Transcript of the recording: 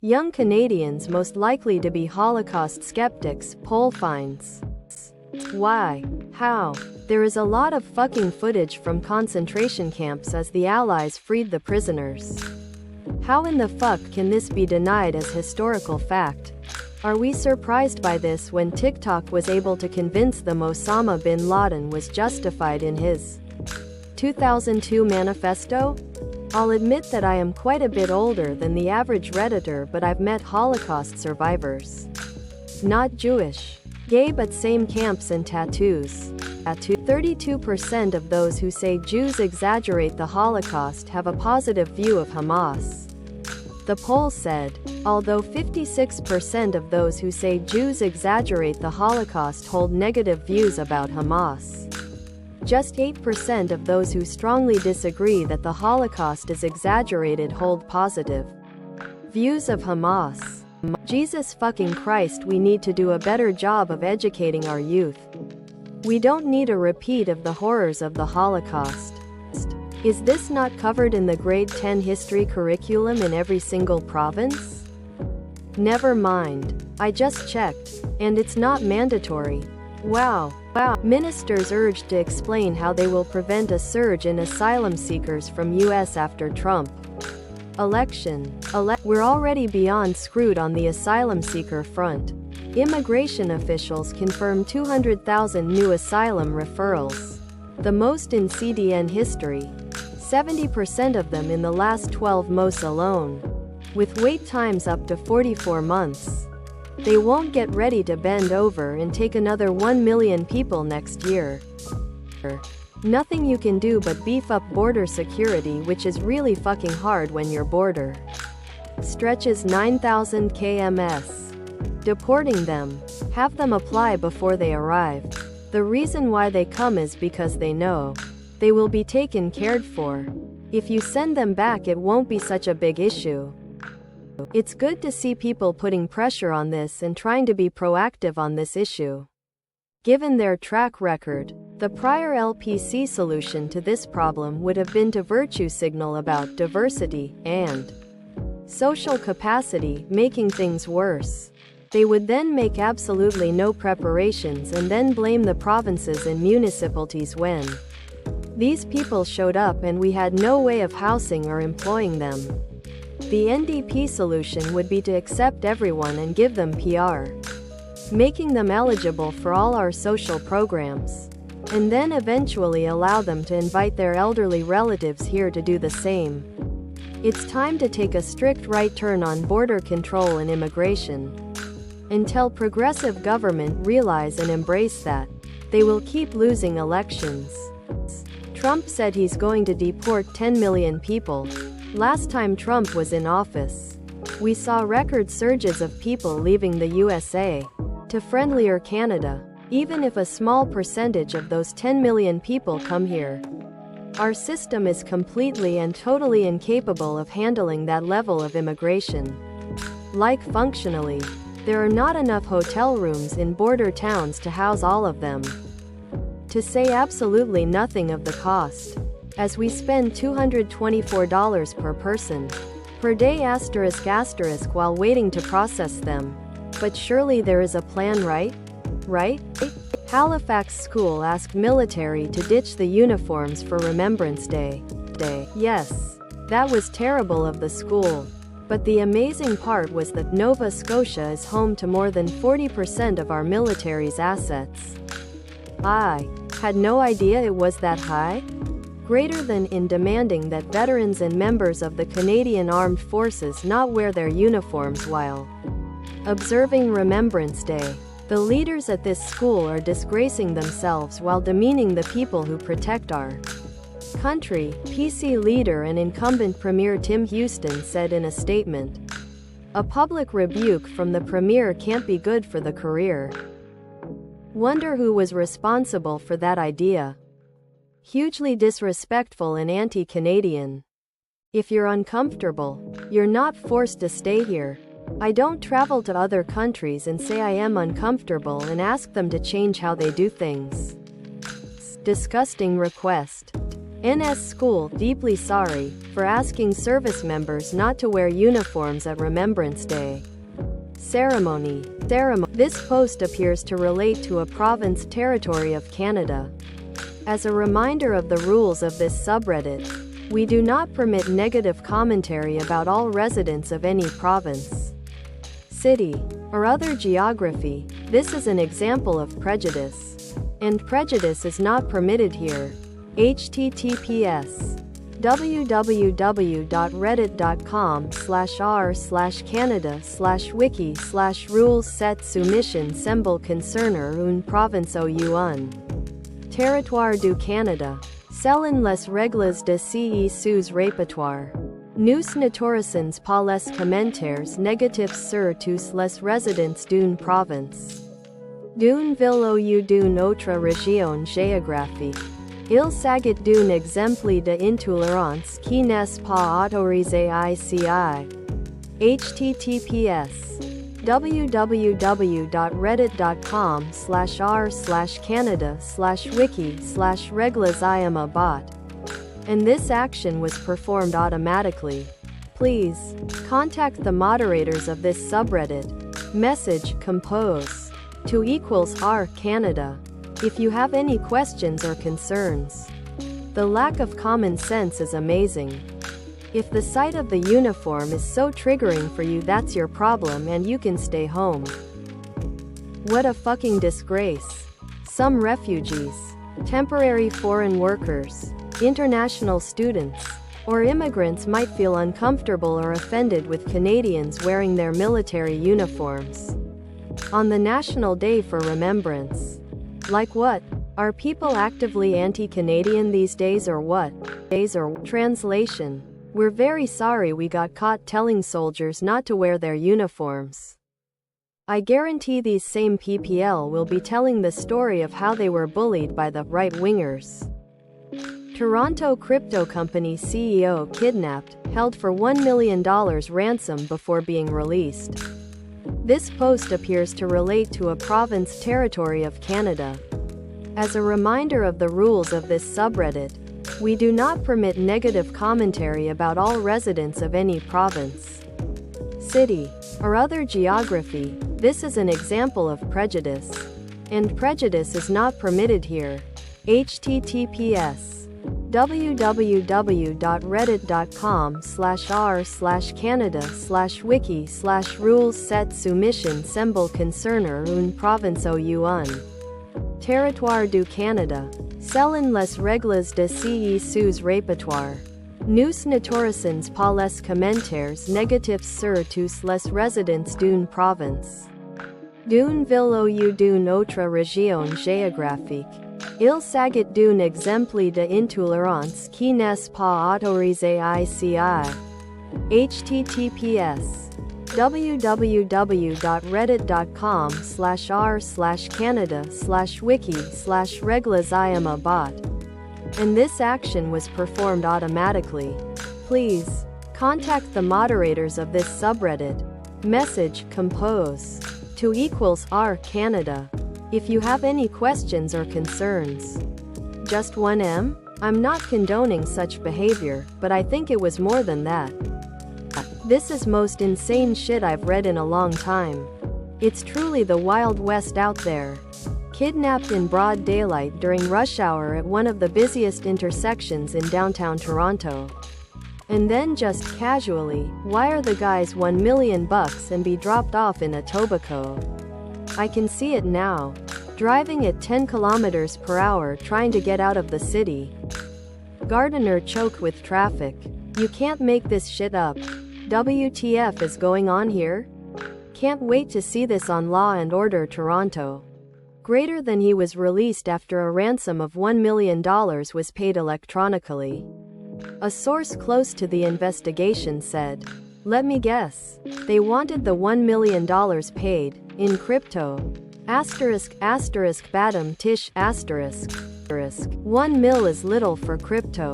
Young Canadians most likely to be Holocaust skeptics, poll finds. Why? How? There is a lot of fucking footage from concentration camps as the Allies freed the prisoners. How in the fuck can this be denied as historical fact? Are we surprised by this when TikTok was able to convince them Osama bin Laden was justified in his 2002 manifesto? I'll admit that I am quite a bit older than the average Redditor, but I've met Holocaust survivors. Not Jewish. Gay but same camps and tattoos. 32% of those who say Jews exaggerate the Holocaust have a positive view of Hamas. The poll said, although 56% of those who say Jews exaggerate the Holocaust hold negative views about Hamas. Just 8% of those who strongly disagree that the Holocaust is exaggerated hold positive views of Hamas. Jesus fucking Christ, we need to do a better job of educating our youth. We don't need a repeat of the horrors of the Holocaust. Is this not covered in the grade 10 history curriculum in every single province? Never mind. I just checked. And it's not mandatory. Wow. Ministers urged to explain how they will prevent a surge in asylum seekers from US after Trump election. We're already beyond screwed on the asylum seeker front. Immigration officials confirm 200,000 new asylum referrals, the most in CDN history. 70% of them in the last 12 months alone, with wait times up to 44 months. They won't get ready to bend over and take another 1 million people next year. Nothing you can do but beef up border security, which is really fucking hard when your border stretches 9,000 kms. Deporting them. Have them apply before they arrive. The reason why they come is because they know they will be taken cared for. If you send them back, it won't be such a big issue. It's good to see people putting pressure on this and trying to be proactive on this issue. Given their track record, the prior LPC solution to this problem would have been to virtue signal about diversity and social capacity, making things worse. They would then make absolutely no preparations and then blame the provinces and municipalities when these people showed up and we had no way of housing or employing them. The NDP solution would be to accept everyone and give them PR, making them eligible for all our social programs, and then eventually allow them to invite their elderly relatives here to do the same. It's time to take a strict right turn on border control and immigration. Until progressive government realize and embrace that, they will keep losing elections. Trump said he's going to deport 10 million people. Last time Trump was in office, we saw record surges of people leaving the USA to friendlier Canada, even if a small percentage of those 10 million people come here. Our system is completely and totally incapable of handling that level of immigration. Like functionally, there are not enough hotel rooms in border towns to house all of them. To say absolutely nothing of the cost, as we spend $224 per person per day ** while waiting to process them. But surely there is a plan, right? Halifax school asked military to ditch the uniforms for Remembrance Day. Yes, that was terrible of the school. But the amazing part was that Nova Scotia is home to more than 40% of our military's assets. I had no idea it was that high. Greater than in demanding that veterans and members of the Canadian Armed Forces not wear their uniforms while observing Remembrance Day. The leaders at this school are disgracing themselves while demeaning the people who protect our country, PC leader and incumbent Premier Tim Houston said in a statement. A public rebuke from the Premier can't be good for the career. Wonder who was responsible for that idea. Hugely disrespectful and anti-Canadian. If you're uncomfortable, you're not forced to stay here. I don't travel to other countries and say I am uncomfortable and ask them to change how they do things. Disgusting request. NS School deeply sorry for asking service members not to wear uniforms at Remembrance Day ceremony. This post appears to relate to a province territory of Canada. As a reminder of the rules of this subreddit, we do not permit negative commentary about all residents of any province, city, or other geography. This is an example of prejudice, and prejudice is not permitted here. https www.reddit.com/r/canada/wiki/rules set soumission semble concerner une province ou un territoire du Canada. Selon les règles de ce sous répertoire. Nous n'autorisons pas les commentaires négatifs sur tous les résidents d'une province, d'une ville ou d'une autre région géographique. Il s'agit d'un exemple de intolérance qui n'est pas autorisé ici. https www.reddit.com/r/canada/wiki/reglas bot. And this action was performed automatically. Please contact the moderators of this subreddit. Message compose to =r Canada if you have any questions or concerns. The lack of common sense is amazing. If the sight of the uniform is so triggering for you, that's your problem and you can stay home. What a fucking disgrace. Some refugees, temporary foreign workers, international students, or immigrants might feel uncomfortable or offended with Canadians wearing their military uniforms on the National Day for Remembrance. Like what? Are people actively anti-Canadian these days or what? Translation. We're very sorry we got caught telling soldiers not to wear their uniforms. I guarantee these same PPL will be telling the story of how they were bullied by the right-wingers. Toronto crypto company CEO kidnapped, held for $1 million ransom before being released. This post appears to relate to a province territory of Canada. As a reminder of the rules of this subreddit, we do not permit negative commentary about all residents of any province, city, or other geography. This is an example of prejudice, and prejudice is not permitted here. https www.reddit.com/r/canada/wiki/rules set soumission semble concerner une province ou un territoire du Canada. Selon les règles de ce sous répertoire. Nous n'autorisons pas les commentaires négatifs sur tous les résidents d'une province, d'une ville ou d'une autre région géographique. Il s'agit d'un exemple de intolérance qui n'est pas autorisé ici. https www.reddit.com/r/canada/wiki/reglas bot. And this action was performed automatically. Please contact the moderators of this subreddit. Message compose to =r Canada if you have any questions or concerns. Just 1M? I'm not condoning such behavior, but I think it was more than that. This is most insane shit I've read in a long time. It's truly the Wild West out there. Kidnapped in broad daylight during rush hour at one of the busiest intersections in downtown Toronto. And then just casually wire the guys $1 million and be dropped off in Etobicoke. I can see it now. Driving at 10 kilometers per hour trying to get out of the city. Gardiner choked with traffic. You can't make this shit up. WTF is going on here? Can't wait to see this on Law and Order Toronto. Greater than he was released after a ransom of $1 million was paid electronically. A source close to the investigation said, "Let me guess. They wanted the $1 million paid in crypto. *******************************************************************************$1 mil is little for crypto.